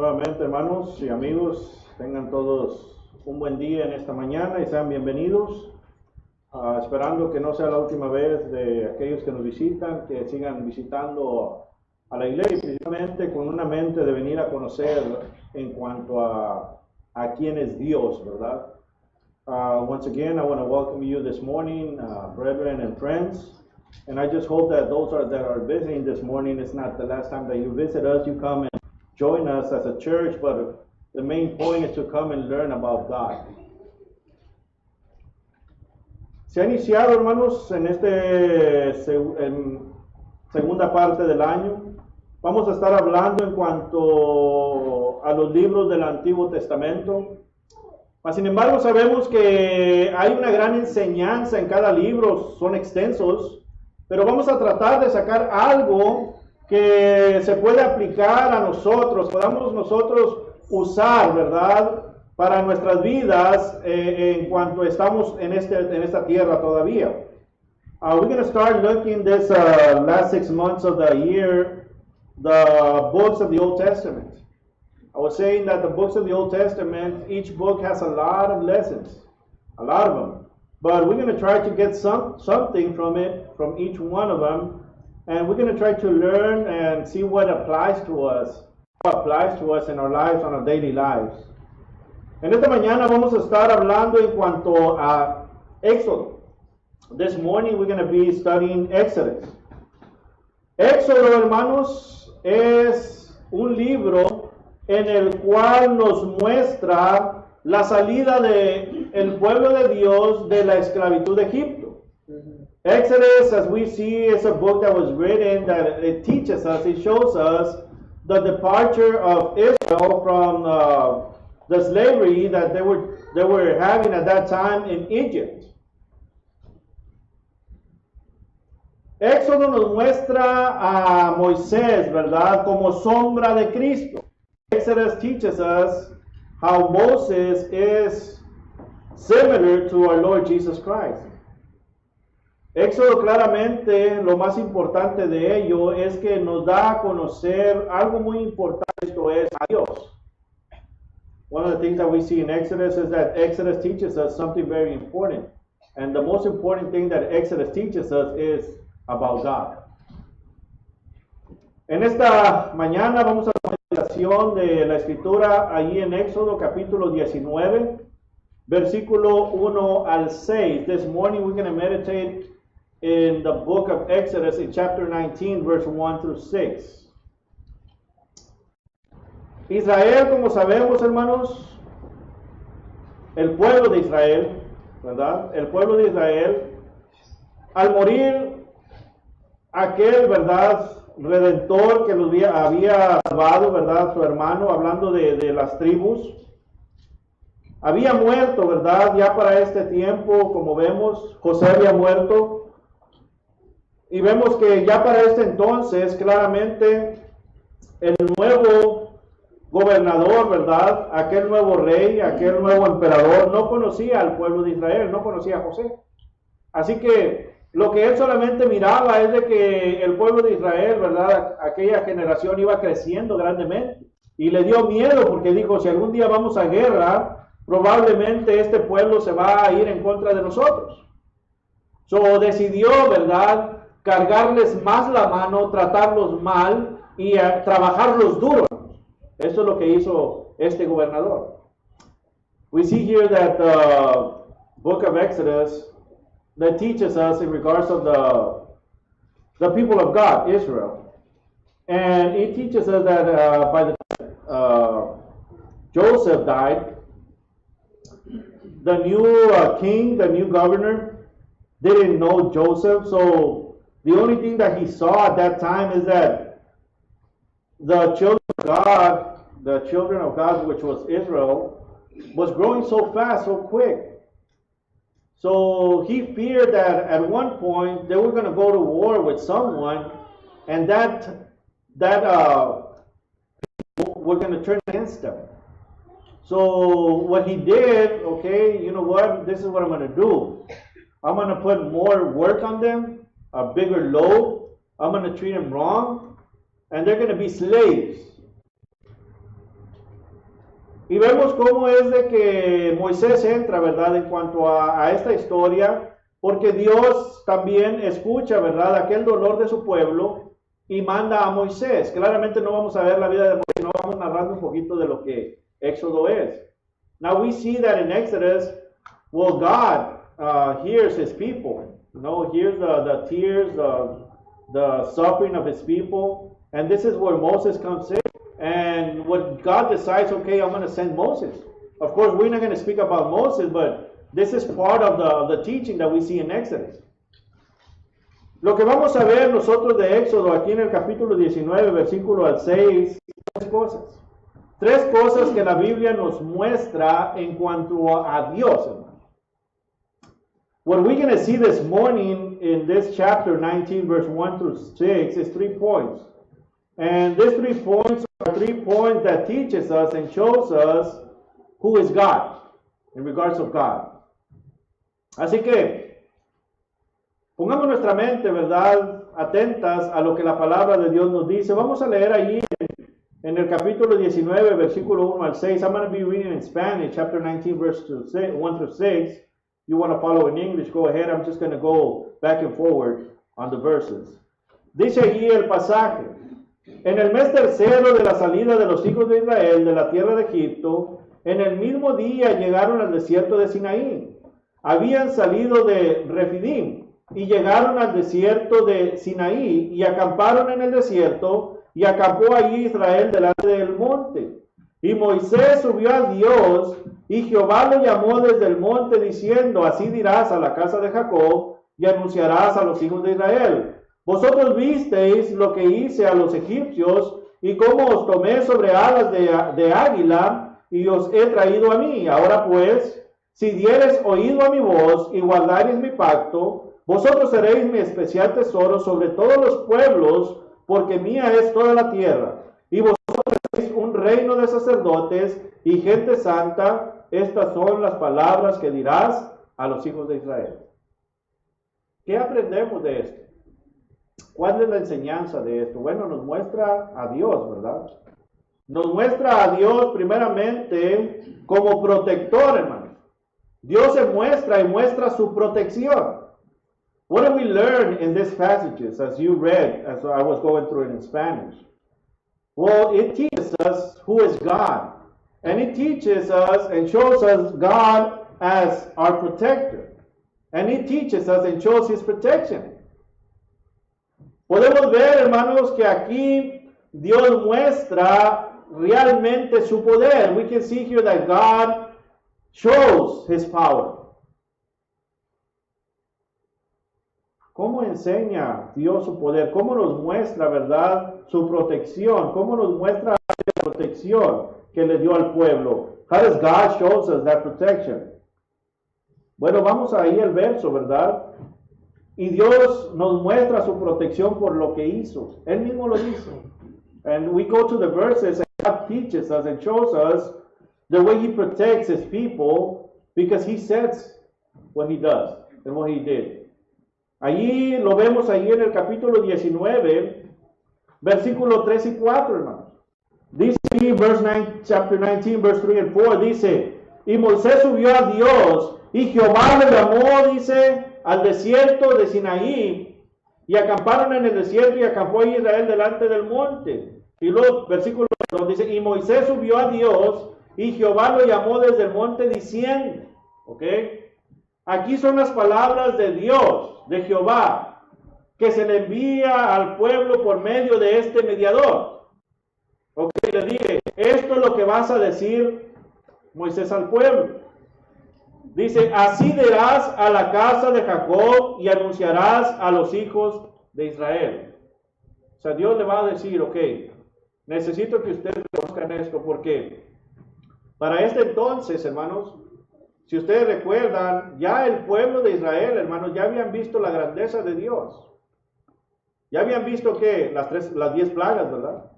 Nuevamente, hermanos y amigos, tengan todos un buen día en esta mañana y sean bienvenidos. Esperando que no sea la última vez de aquellos que nos visitan, que sigan visitando a la iglesia, precisamente con una mente de venir a conocer en cuanto a quién es Dios, ¿verdad? Once again, I want to welcome you this morning, brethren and friends. And I just hope that those that are visiting this morning, it's not the last time that you visit us. You come and join us as a church, but the main point is to come and learn about God. Se ha iniciado, hermanos, en segunda parte del año. Vamos a estar hablando en cuanto a los libros del Antiguo Testamento. Sin embargo, sabemos que hay una gran enseñanza en cada libro, son extensos, pero vamos a tratar de sacar algo que se puede aplicar a nosotros, podamos nosotros usar, ¿verdad?, para nuestras vidas en cuanto estamos en esta tierra todavía. We're going to start looking this last 6 months of the year, the books of the Old Testament. I was saying that the books of the Old Testament, each book has a lot of lessons, a lot of them. But we're going to try to get something from it, from each one of them. And we're going to try to learn and see what applies to us in our lives, on our daily lives. En esta mañana vamos a estar hablando en cuanto a Éxodo. This morning we're going to be studying Exodus. Éxodo, hermanos, es un libro en el cual nos muestra la salida del pueblo de Dios de la esclavitud de Egipto. Exodus, as we see, is a book that was written that it teaches us, it shows us the departure of Israel from the slavery that they were having at that time in Egypt. Éxodo nos muestra a Moisés, ¿verdad?, como sombra de Cristo. Exodus teaches us how Moses is similar to our Lord Jesus Christ. Éxodo claramente, lo más importante de ello es que nos da a conocer algo muy importante, esto es a Dios. One of the things that we see in Exodus is that Exodus teaches us something very important. And the most important thing that Exodus teaches us is about God. En esta mañana vamos a la meditación de la escritura ahí en Éxodo capítulo 19, versículo 1 al 6. This morning we're going to meditate in the book of Exodus in chapter 19, verse 1 through 6. Israel, como sabemos, hermanos, el pueblo de Israel, ¿verdad? El pueblo de Israel, al morir aquel, ¿verdad?, redentor que los había salvado, ¿verdad?, su hermano, hablando de las tribus, había muerto, ¿verdad? Ya para este tiempo, como vemos, José había muerto. Y vemos que ya para este entonces, claramente, el nuevo gobernador, ¿verdad?, aquel nuevo rey, aquel nuevo emperador, no conocía al pueblo de Israel, no conocía a José. Así que lo que él solamente miraba es de que el pueblo de Israel, ¿verdad?, aquella generación iba creciendo grandemente. Y le dio miedo porque dijo, si algún día vamos a guerra, probablemente este pueblo se va a ir en contra de nosotros. So decidió, ¿verdad?, cargarles más la mano, tratarlos mal y trabajarlos duro. Eso es lo que hizo este gobernador. We see here that the book of Exodus that teaches us in regards of the people of God, Israel. And it teaches us that by the time Joseph died, the new king, the new governor, didn't know Joseph. So the only thing that he saw at that time is that the children of God, which was Israel, was growing so fast, so quick. So he feared that at one point they were going to go to war with someone, and that were going to turn against them. So what he did, okay, you know what? This is what I'm going to do. I'm going to put more work on them, a bigger load. I'm going to treat them wrong, and they're going to be slaves. Y vemos cómo es de que Moisés entra, ¿verdad? En cuanto a esta historia, porque Dios también escucha, ¿verdad? Aquel dolor de su pueblo y manda a Moisés. Claramente no vamos a ver la vida de Moisés, no vamos narrando un poquito de lo que Éxodo es. Now we see that in Exodus, well, God hears his people. You know, hears the tears, the suffering of his people. And this is where Moses comes in. And what God decides, okay, I'm going to send Moses. Of course, we're not going to speak about Moses, but this is part of the teaching that we see in Exodus. Lo que vamos a ver nosotros de Éxodo aquí en el capítulo 19, versículo al 6, tres cosas. Tres cosas que la Biblia nos muestra en cuanto a Dios, hermano. What we're going to see this morning in this chapter 19, verse 1 through 6 is 3 points. And these 3 points are 3 points that teaches us and shows us who is God in regards of God. Así que pongamos nuestra mente, ¿verdad?, atentas a lo que la palabra de Dios nos dice. Vamos a leer allí en el capítulo 19, versículo 1 al 6. I'm going to be reading in Spanish, chapter 19, verse 1 through 6. You want to follow in English, go ahead. I'm just going to go back and forward on the verses. Dice allí el pasaje: en el mes tercero de la salida de los hijos de Israel de la tierra de Egipto, en el mismo día llegaron al desierto de Sinaí. Habían salido de Refidim y llegaron al desierto de Sinaí y acamparon en el desierto, y acampó allí Israel delante del monte. Y Moisés subió a Dios, y Jehová lo llamó desde el monte diciendo: así dirás a la casa de Jacob y anunciarás a los hijos de Israel: vosotros visteis lo que hice a los egipcios y cómo os tomé sobre alas de águila y os he traído a mí. Ahora pues, si diereis oído a mi voz y guardareis mi pacto, vosotros seréis mi especial tesoro sobre todos los pueblos, porque mía es toda la tierra. Y vosotros seréis un reino de sacerdotes y gente santa. Estas son las palabras que dirás a los hijos de Israel. ¿Qué aprendemos de esto? ¿Cuál es la enseñanza de esto? Bueno, nos muestra a Dios, ¿verdad? Nos muestra a Dios primeramente como protector, hermano. Dios se muestra y muestra su protección. What do we learn in these passages as you read, as I was going through it in Spanish? Well, it teaches us who is God. And it teaches us and shows us God as our protector. And it teaches us and shows his protection. Podemos ver, hermanos, que aquí Dios muestra realmente su poder. We can see here that God shows his power. ¿Cómo enseña Dios su poder? ¿Cómo nos muestra, verdad, su protección? ¿Cómo nos muestra la protección que le dio al pueblo? How does God shows us that protection? Bueno, vamos ahí al verso, ¿verdad? Y Dios nos muestra su protección por lo que hizo. Él mismo lo hizo. And we go to the verses and God teaches us and shows us the way he protects his people because he says what he does and what he did. Allí lo vemos allí en el capítulo 19, versículo 3 y 4, hermanos. Dice allí, chapter 19, verse 3 and 4, dice: y Moisés subió a Dios, y Jehová le llamó, dice, al desierto de Sinaí, y acamparon en el desierto, y acampó Israel delante del monte. Y luego, versículo 2, dice: y Moisés subió a Dios, y Jehová lo llamó desde el monte diciendo, ¿ok? Aquí son las palabras de Dios, de Jehová, que se le envía al pueblo por medio de este mediador. Ok, le dije, esto es lo que vas a decir, Moisés, al pueblo. Dice: así dirás a la casa de Jacob y anunciarás a los hijos de Israel. O sea, Dios le va a decir, ok, necesito que ustedes conozcan esto, porque para este entonces, hermanos, si ustedes recuerdan, ya el pueblo de Israel, hermanos, ya habían visto la grandeza de Dios. Ya habían visto que las 10 plagas, ¿verdad?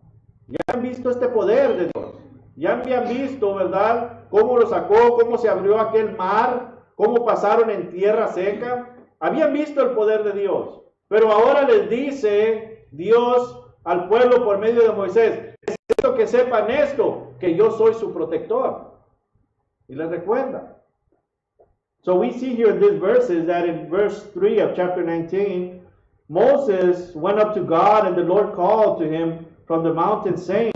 Ya habían visto este poder de Dios. Ya habían visto, ¿verdad?, cómo lo sacó, cómo se abrió aquel mar, cómo pasaron en tierra seca. Habían visto el poder de Dios. Pero ahora les dice Dios al pueblo por medio de Moisés. Necesito que sepan esto, que yo soy su protector. Y les recuerda. So we see here in these verses that in verse 3 of chapter 19, Moses went up to God, and the Lord called to him from the mountain, saying,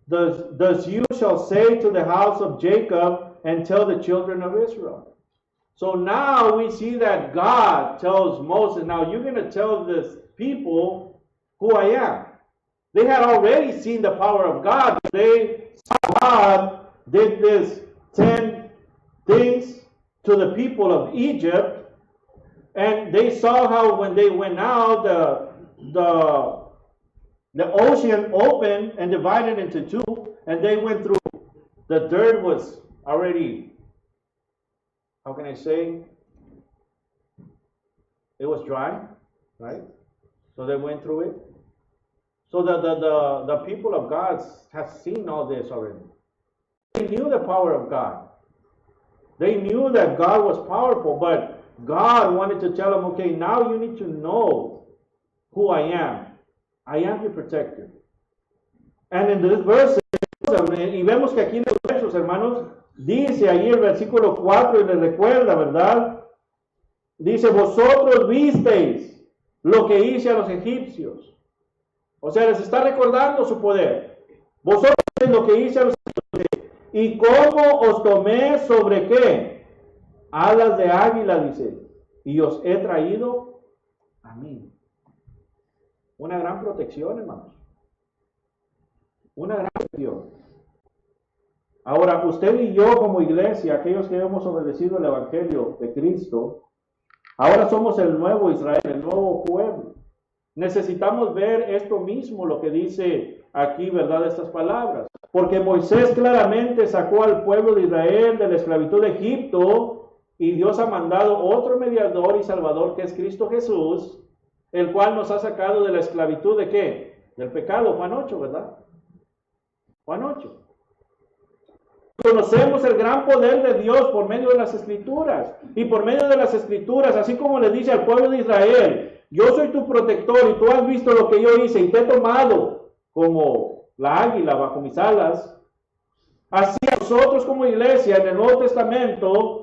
Thus you shall say to the house of Jacob, and tell the children of Israel. So now we see that God tells Moses, now you're going to tell this people who I am. They had already seen the power of God. They saw God did this 10 things to the people of Egypt, and they saw how when they went out, the ocean opened and divided into two, and they went through. The dirt was already, how can I say? It was dry, right? So they went through it. So the people of God have seen all this already. They knew the power of God. They knew that God was powerful, but God wanted to tell them, okay, now you need to know who I am. I am your protector. And in this verse, y vemos que aquí en los versos, hermanos, dice ahí el versículo 4 y les recuerda, ¿verdad? Dice, vosotros visteis lo que hice a los egipcios. O sea, les está recordando su poder. Vosotros visteis lo que hice a los egipcios. ¿Y cómo os tomé sobre qué? Alas de águila, dice. Y os he traído a mí. Una gran protección, hermanos. Una gran protección. Ahora, usted y yo como iglesia, aquellos que hemos obedecido el Evangelio de Cristo, ahora somos el nuevo Israel, el nuevo pueblo. Necesitamos ver esto mismo, lo que dice aquí, ¿verdad? Estas palabras. Porque Moisés claramente sacó al pueblo de Israel de la esclavitud de Egipto, y Dios ha mandado otro mediador y salvador que es Cristo Jesús, el cual nos ha sacado de la esclavitud de ¿qué? Del pecado. Juan 8, ¿verdad? Juan 8. Conocemos el gran poder de Dios por medio de las Escrituras. Y por medio de las Escrituras, así como le dice al pueblo de Israel, yo soy tu protector y tú has visto lo que yo hice y te he tomado como la águila bajo mis alas. Así nosotros como iglesia en el Nuevo Testamento,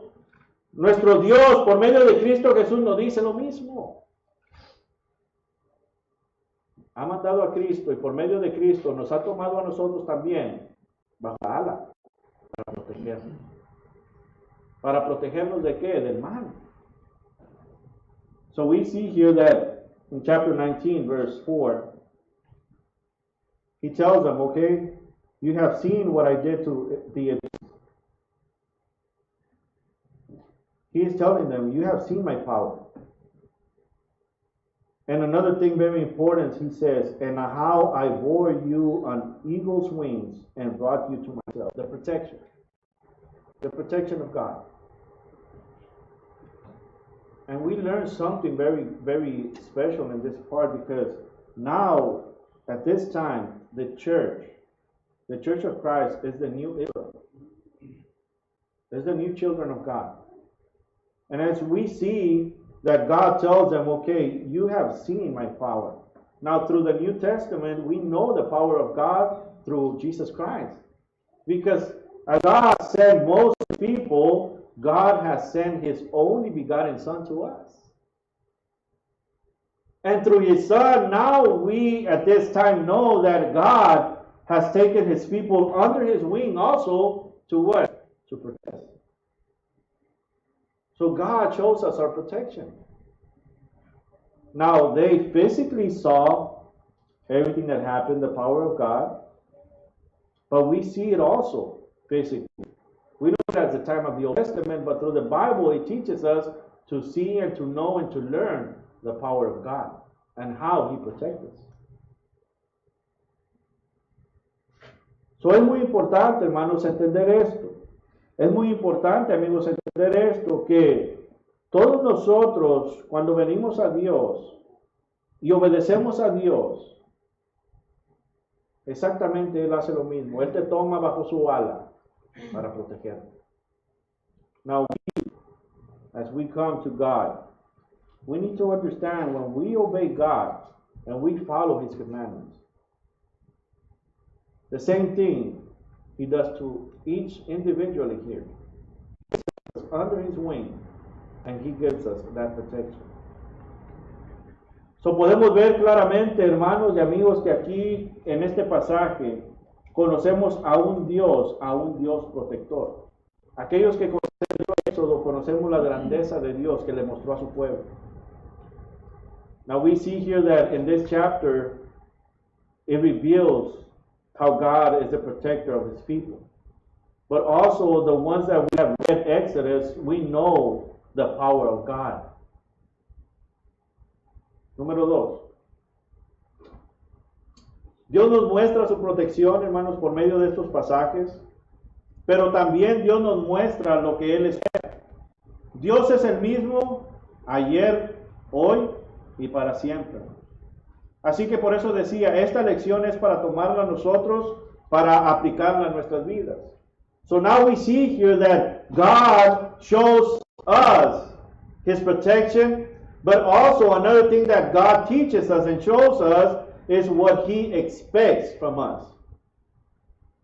nuestro Dios por medio de Cristo Jesús nos dice lo mismo. Ha mandado a Cristo y por medio de Cristo nos ha tomado a nosotros también bajo la ala para protegernos. ¿Para protegernos de qué? Del mal. So we see here that in chapter 19, verse 4, he tells them, okay, you have seen what I did to the Egyptians. He is telling them, you have seen my power. And another thing very important, he says, and how I bore you on eagle's wings and brought you to myself. The protection of God. And we learn something very, very special in this part, because now, at this time, the church of Christ is the new Israel. Is the new children of God. And as we see that God tells them, okay, you have seen my power. Now, through the New Testament, we know the power of God through Jesus Christ. Because as God sent most people, God has sent his only begotten Son to us. And through his Son, now we at this time know that God has taken his people under his wing also to what? To protect. So God shows us our protection. Now, they physically saw everything that happened, the power of God, but we see it also physically. We know it at the time of the Old Testament, but through the Bible, it teaches us to see and to know and to learn the power of God and how he protects us. So es muy importante, hermanos, entender esto. Es muy importante, amigos, entender esto, que todos nosotros, cuando venimos a Dios y obedecemos a Dios, exactamente Él hace lo mismo. Él te toma bajo su ala para protegerte. Now, as we come to God, we need to understand when we obey God and we follow his commandments, The same thing he does to each individually here. Under his wing, and he gives us that protection. So podemos ver claramente, hermanos y amigos, que aquí en este pasaje conocemos a un Dios protector. Aquellos que conocen el Éxodo, conocemos la grandeza de Dios que le mostró a su pueblo. Now we see here that in this chapter, it reveals how God is the protector of his people. But also the ones that we have read Exodus, we know the power of God. Número 2. Dios nos muestra su protección, hermanos, por medio de estos pasajes, pero también Dios nos muestra lo que Él espera. Dios es el mismo ayer, hoy y para siempre. Así que por eso decía, esta lección es para tomarla nosotros, para aplicarla en nuestras vidas. So now we see here that God shows us his protection, but also another thing that God teaches us and shows us is what he expects from us.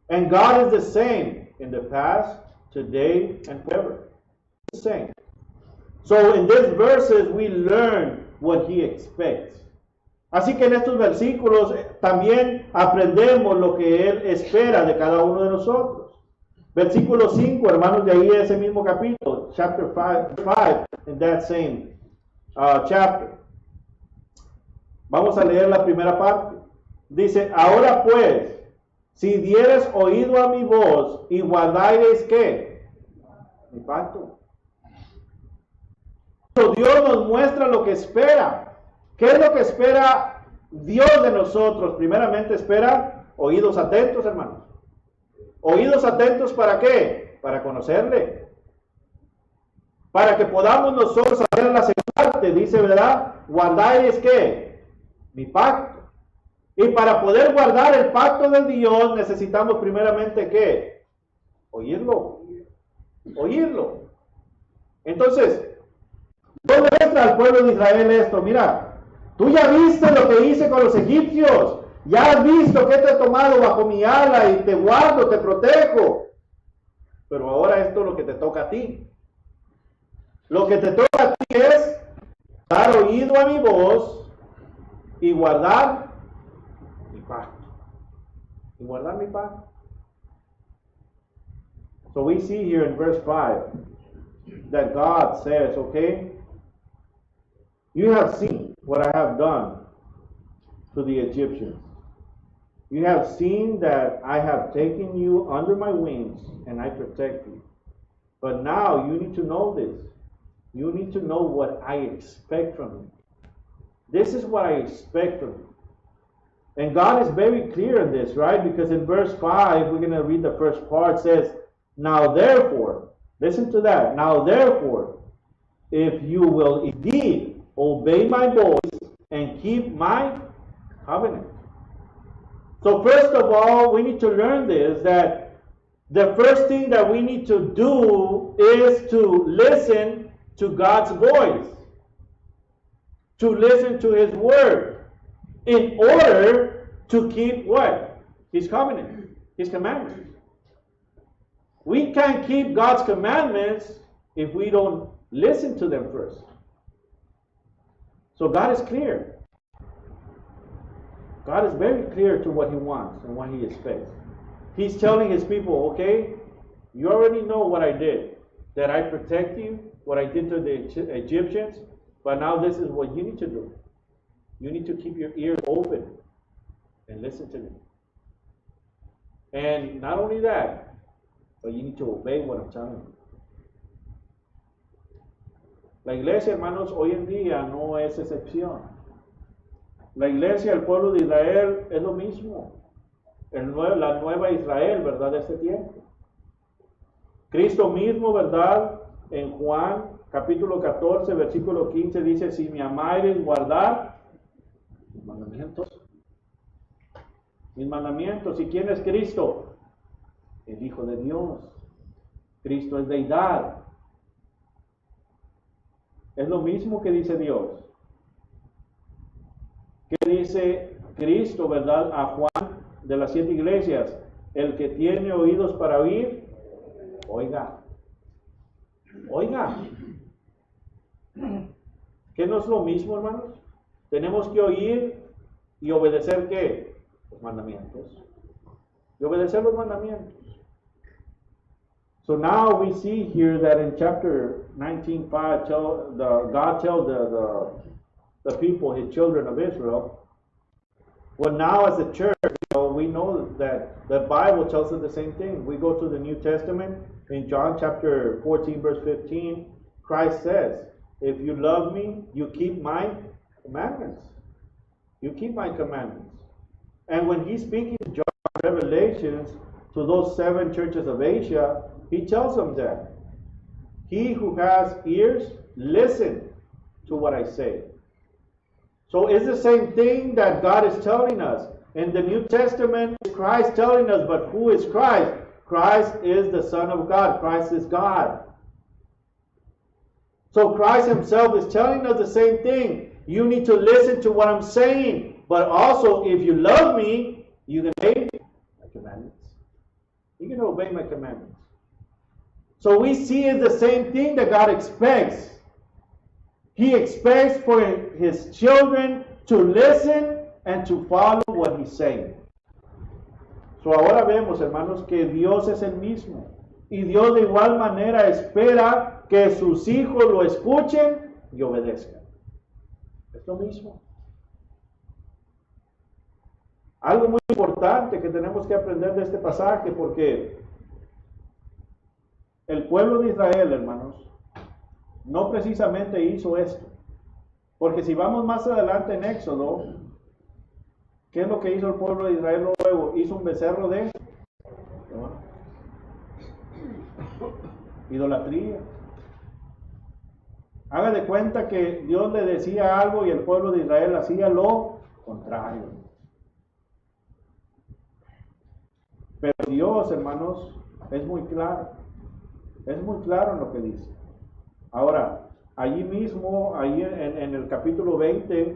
And God is the same in the past, today, and forever. The same. So in these verses we learn what he expects. Así que en estos versículos también aprendemos lo que Él espera de cada uno de nosotros. Versículo 5, hermanos, de ahí de ese mismo capítulo, chapter 5, in that same chapter. Vamos a leer la primera parte. Dice, ahora pues, si dieres oído a mi voz y guardaréis, ¿qué? Mi pacto. Dios nos muestra lo que espera. ¿Qué es lo que espera Dios de nosotros? Primeramente espera oídos atentos, hermanos. Oídos atentos, ¿para qué? Para conocerle. Para que podamos nosotros hacer la segunda parte, dice, ¿verdad? Guardaréis, ¿qué? Mi pacto. Y para poder guardar el pacto de Dios necesitamos primeramente, ¿qué? Oírlo. Oírlo. Entonces, Dios muestra al pueblo de Israel esto. Mira, tú ya viste lo que hice con los egipcios. Ya has visto que te he tomado bajo mi ala y te guardo, te protejo. Pero ahora esto es lo que te toca a ti. Lo que te toca a ti es dar oído a mi voz y guardar mi pacto. Y guardar mi pacto. So we see here in verse 5 that God says, okay, you have seen what I have done to the Egyptians. You have seen that I have taken you under my wings and I protect you. But now you need to know this. You need to know what I expect from you. This is what I expect from you. And God is very clear in this, right? Because in verse 5, we're going to read the first part, it says, now therefore, listen to that. Now therefore, if you will indeed obey my voice and keep my covenant. So first of all, we need to learn this, that the first thing that we need to do is to listen to God's voice, to listen to his word, in order to keep what? His covenant, his commandments. We can't keep God's commandments if we don't listen to them first. So God is clear. God is very clear to what he wants and what he expects. He's telling his people, okay, you already know what I did, that I protect you, what I did to the Egyptians, but now this is what you need to do. You need to keep your ears open and listen to me. And not only that, but you need to obey what I'm telling you. La iglesia, hermanos, hoy en día no es excepción. La iglesia, el pueblo de Israel, es lo mismo. La nueva Israel, ¿verdad? De este tiempo. Cristo mismo, ¿verdad? En Juan, capítulo 14, versículo 15, dice, si me amáis, guardar mis mandamientos. Mis mandamientos. ¿Y quién es Cristo? El Hijo de Dios. Cristo es deidad. Es lo mismo que dice Dios. ¿Qué dice Cristo, verdad, a Juan de las 7 iglesias? El que tiene oídos para oír, oiga. Oiga. ¿Qué no es lo mismo, hermanos? Tenemos que oír y obedecer, ¿qué? Los mandamientos. Y obedecer los mandamientos. So now we see here that in chapter 19:5, God tells the people, his children of Israel, well, now as a church, we know that the Bible tells us the same thing. We go to the New Testament, in John chapter 14, verse 15, Christ says, if you love me, you keep my commandments. You keep my commandments. And when he's speaking to John Revelations, to those 7 churches of Asia, he tells them that he who has ears, listen to what I say. So it's the same thing that God is telling us. In the New Testament, Christ telling us, but who is Christ? Christ is the Son of God. Christ is God. So Christ himself is telling us the same thing. You need to listen to what I'm saying. But also, if you love me, you can obey my commandments. You can obey my commandments. So we see it the same thing that God expects. He expects for his children to listen and to follow what he's saying. So ahora vemos, hermanos, que Dios es el mismo. Y Dios de igual manera espera que sus hijos lo escuchen y obedezcan. Es lo mismo. Algo muy importante que tenemos que aprender de este pasaje, porque el pueblo de Israel, hermanos, no precisamente hizo esto. Porque si vamos más adelante en Éxodo, ¿qué es lo que hizo el pueblo de Israel luego? Hizo un becerro de idolatría. Haga de cuenta que Dios le decía algo y el pueblo de Israel hacía lo contrario. Pero Dios, hermanos, es muy claro. Es muy claro en lo que dice. Ahora, allí mismo, ahí en el capítulo 20,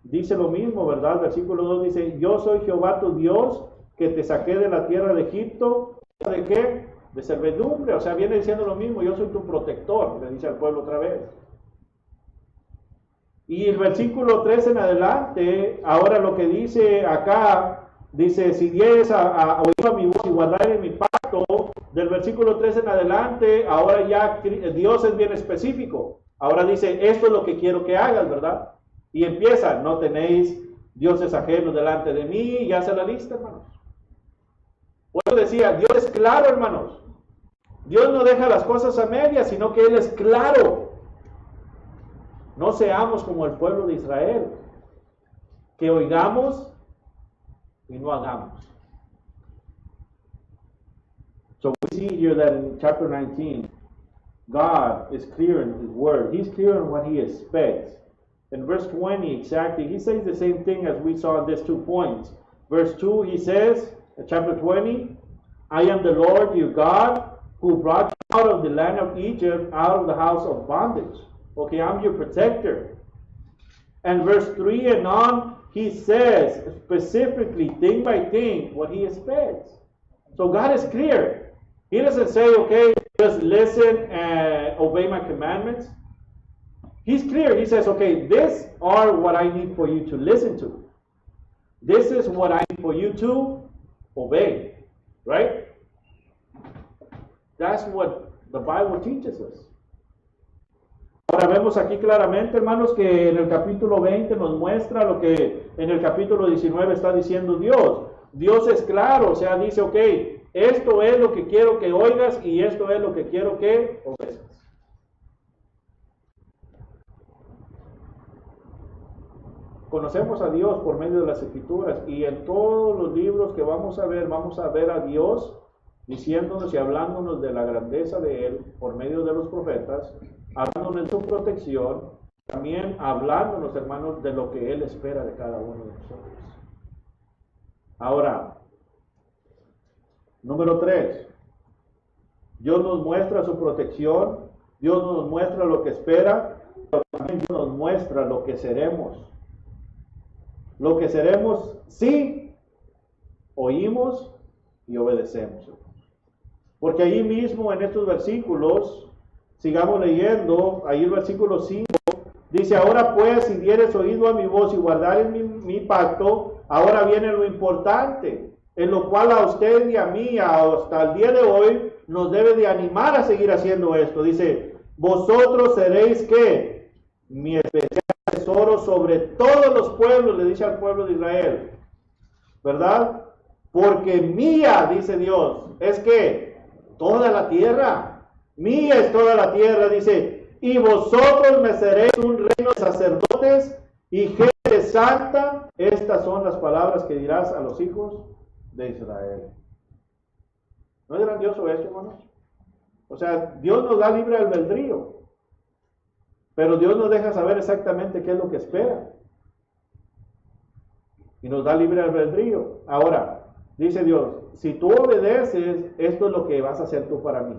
dice lo mismo, ¿verdad? Versículo 2 dice, yo soy Jehová tu Dios, que te saqué de la tierra de Egipto. ¿De qué? De servidumbre. O sea, viene diciendo lo mismo, yo soy tu protector, le dice al pueblo otra vez. Y el versículo 3 en adelante, ahora lo que dice acá, dice, si dieres a oír a mi voz y guardar mi pacto, del versículo 3 en adelante, ahora ya Dios es bien específico. Ahora dice, esto es lo que quiero que hagas, ¿verdad? Y empieza, no tenéis dioses ajenos delante de mí, y hace la lista, hermanos. Por eso decía, Dios es claro, hermanos. Dios no deja las cosas a medias, sino que Él es claro. No seamos como el pueblo de Israel, que oigamos y no hagamos. So we see here that in chapter 19, God is clear in His word. He's clear in what He expects. In verse 20 exactly, He says the same thing as we saw in these 2 points. Verse 2, He says, in chapter 20, I am the Lord your God, who brought you out of the land of Egypt, out of the house of bondage. Okay, I'm your protector. And verse 3 and on, He says specifically, thing by thing, what He expects. So God is clear. He doesn't say, okay, just listen and obey my commandments. He's clear. He says, okay, these are what I need for you to listen to. This is what I need for you to obey. Right? That's what the Bible teaches us. Ahora vemos aquí claramente, hermanos, que en el capítulo 20 nos muestra lo que en el capítulo 19 está diciendo Dios. Dios es claro, o sea, dice, ok, esto es lo que quiero que oigas y esto es lo que quiero que obedezcas. Conocemos a Dios por medio de las Escrituras y en todos los libros que vamos a ver a Dios diciéndonos y hablándonos de la grandeza de Él por medio de los profetas, hablándonos de su protección, también hablándonos, hermanos, de lo que Él espera de cada uno de nosotros. Ahora, número 3, Dios nos muestra su protección, Dios nos muestra lo que espera, pero también Dios nos muestra lo que seremos. Lo que seremos si oímos y obedecemos. Porque ahí mismo en estos versículos, sigamos leyendo, ahí el versículo 5, dice, ahora pues, si dieres oído a mi voz y guardares mi pacto, ahora viene lo importante, en lo cual a usted y a mí, hasta el día de hoy, nos debe de animar a seguir haciendo esto. Dice, vosotros seréis, ¿qué? Mi especial tesoro sobre todos los pueblos, le dice al pueblo de Israel, ¿verdad? Porque mía, dice Dios, es que toda la tierra, mía es toda la tierra, dice, y vosotros me seréis un reino de sacerdotes y gente santa. Estas son las palabras que dirás a los hijos de Israel. ¿No es grandioso esto, hermanos? O sea, Dios nos da libre albedrío, pero Dios nos deja saber exactamente qué es lo que espera. Y nos da libre albedrío. Ahora, dice Dios, si tú obedeces, esto es lo que vas a hacer tú para mí.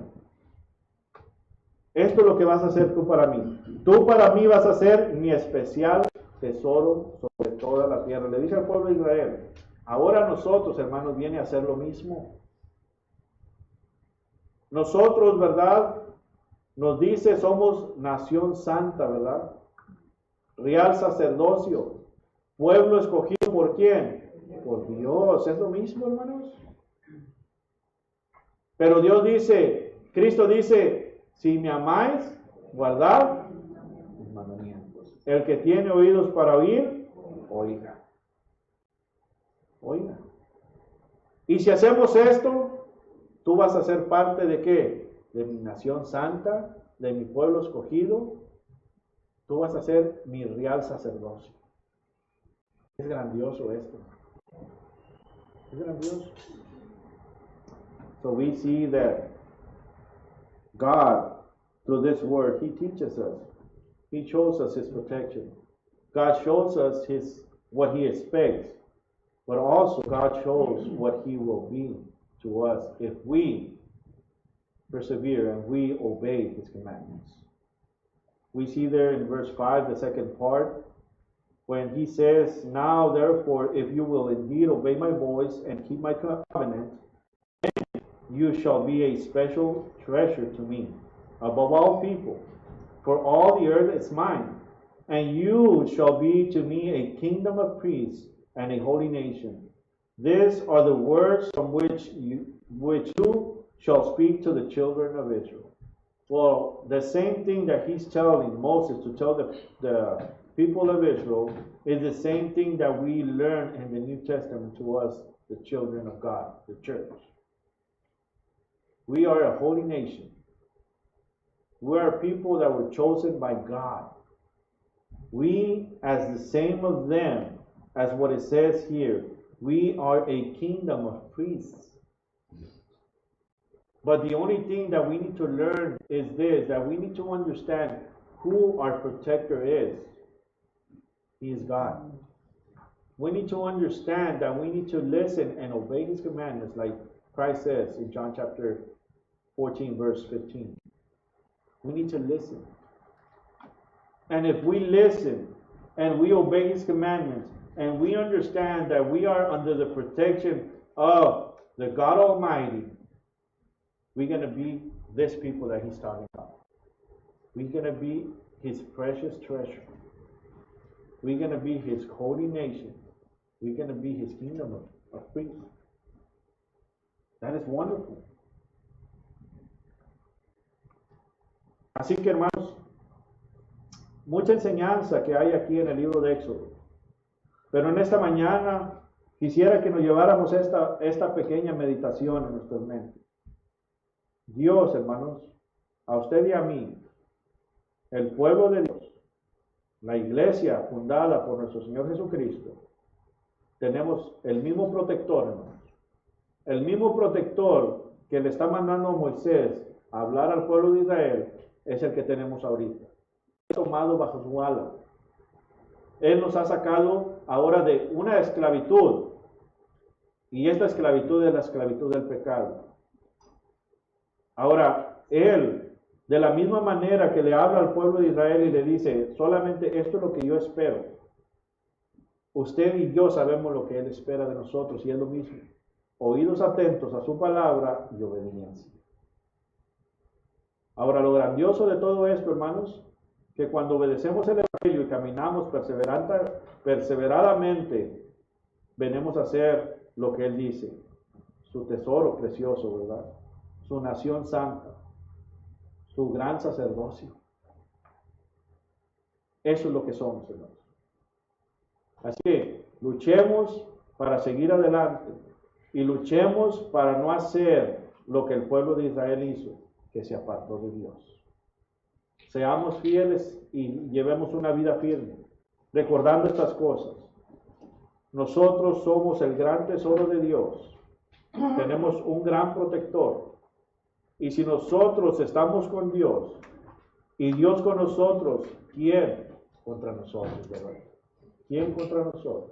Esto es lo que vas a hacer tú para mí. Tú para mí vas a ser mi especial tesoro sobre toda la tierra. Le dice al pueblo de Israel. Ahora nosotros, hermanos, viene a hacer lo mismo. Nosotros, ¿verdad? Nos dice, somos nación santa, ¿verdad? Real sacerdocio. Pueblo escogido ¿por quién? Por Dios. Es lo mismo, hermanos. Pero Dios dice, Cristo dice, si me amáis, guardad mis mandamientos. El que tiene oídos para oír, oiga. Oiga. Y si hacemos esto, tú vas a ser parte de ¿qué? De mi nación santa, de mi pueblo escogido. Tú vas a ser mi real sacerdocio. Es grandioso esto. Es grandioso. So we see that God, through this word, He teaches us. He shows us His protection. God shows us what He expects. But also God shows what He will be to us if we persevere and we obey His commandments. We see there in verse 5, the second part, when He says, now therefore, if you will indeed obey my voice and keep my covenant, you shall be a special treasure to me above all people, for all the earth is mine, and you shall be to me a kingdom of priests and a holy nation. These are the words from which you shall speak to the children of Israel. Well, the same thing that He's telling Moses to tell the people of Israel is the same thing that we learn in the New Testament to us, the children of God, the church. We are a holy nation. We are people that were chosen by God. We, as the same of them, as what it says here, we are a kingdom of priests. But the only thing that we need to learn is this, that we need to understand who our protector is. He is God. We need to understand that we need to listen and obey His commandments, like Christ says in John chapter 14, verse 15. We need to listen. And if we listen and we obey His commandments, and we understand that we are under the protection of the God Almighty, we're going to be this people that He's talking about. We're going to be His precious treasure. We're going to be His holy nation. We're going to be His kingdom of priests. That is wonderful. Así que, hermanos, mucha enseñanza que hay aquí en el libro de Éxodo. Pero en esta mañana quisiera que nos lleváramos esta pequeña meditación en nuestras mentes. Dios, hermanos, a usted y a mí, el pueblo de Dios, la iglesia fundada por nuestro Señor Jesucristo, tenemos el mismo protector, hermanos. El mismo protector que le está mandando a Moisés a hablar al pueblo de Israel es el que tenemos ahorita. Tomado bajo su ala. Él nos ha sacado ahora de una esclavitud. Y esta esclavitud es la esclavitud del pecado. Ahora, Él, de la misma manera que le habla al pueblo de Israel y le dice, solamente esto es lo que yo espero. Usted y yo sabemos lo que Él espera de nosotros y es lo mismo. oídos atentos a su palabra y obediencia. Ahora, lo grandioso de todo esto, hermanos, que cuando obedecemos el Evangelio y caminamos perseveradamente, venimos a hacer lo que Él dice, su tesoro precioso, ¿verdad? Su nación santa, su gran sacerdocio. Eso es lo que somos, hermanos. Así que luchemos para seguir adelante y luchemos para no hacer lo que el pueblo de Israel hizo, que se apartó de Dios. Seamos fieles y llevemos una vida firme, recordando estas cosas. Nosotros somos el gran tesoro de Dios. Tenemos un gran protector. Y si nosotros estamos con Dios y Dios con nosotros, ¿quién contra nosotros, verdad? ¿Quién contra nosotros?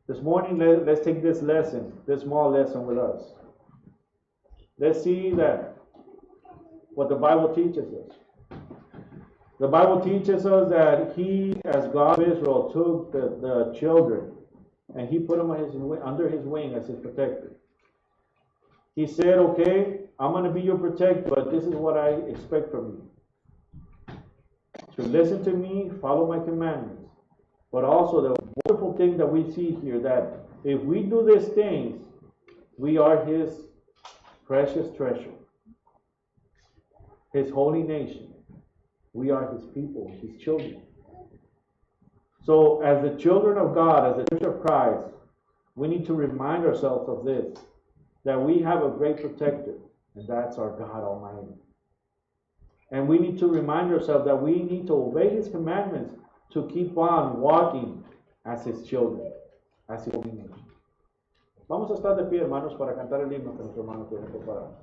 This morning, let's take this lesson, this small lesson with us. Let's see that what the Bible teaches us. The Bible teaches us that He, as God of Israel, took the children and He put them under His wing as His protector. He said, okay, I'm going to be your protector, but this is what I expect from you. To listen to me, follow my commandments. But also the wonderful thing that we see here, that if we do these things, we are His precious treasure, His holy nation. We are His people, His children. So as the children of God, as the Church of Christ, we need to remind ourselves of this, that we have a great protector, and that's our God Almighty. And we need to remind ourselves that we need to obey His commandments to keep on walking as His children, as His holy nation. Vamos a estar de pie, hermanos, para cantar el himno que nuestro hermano tiene preparado.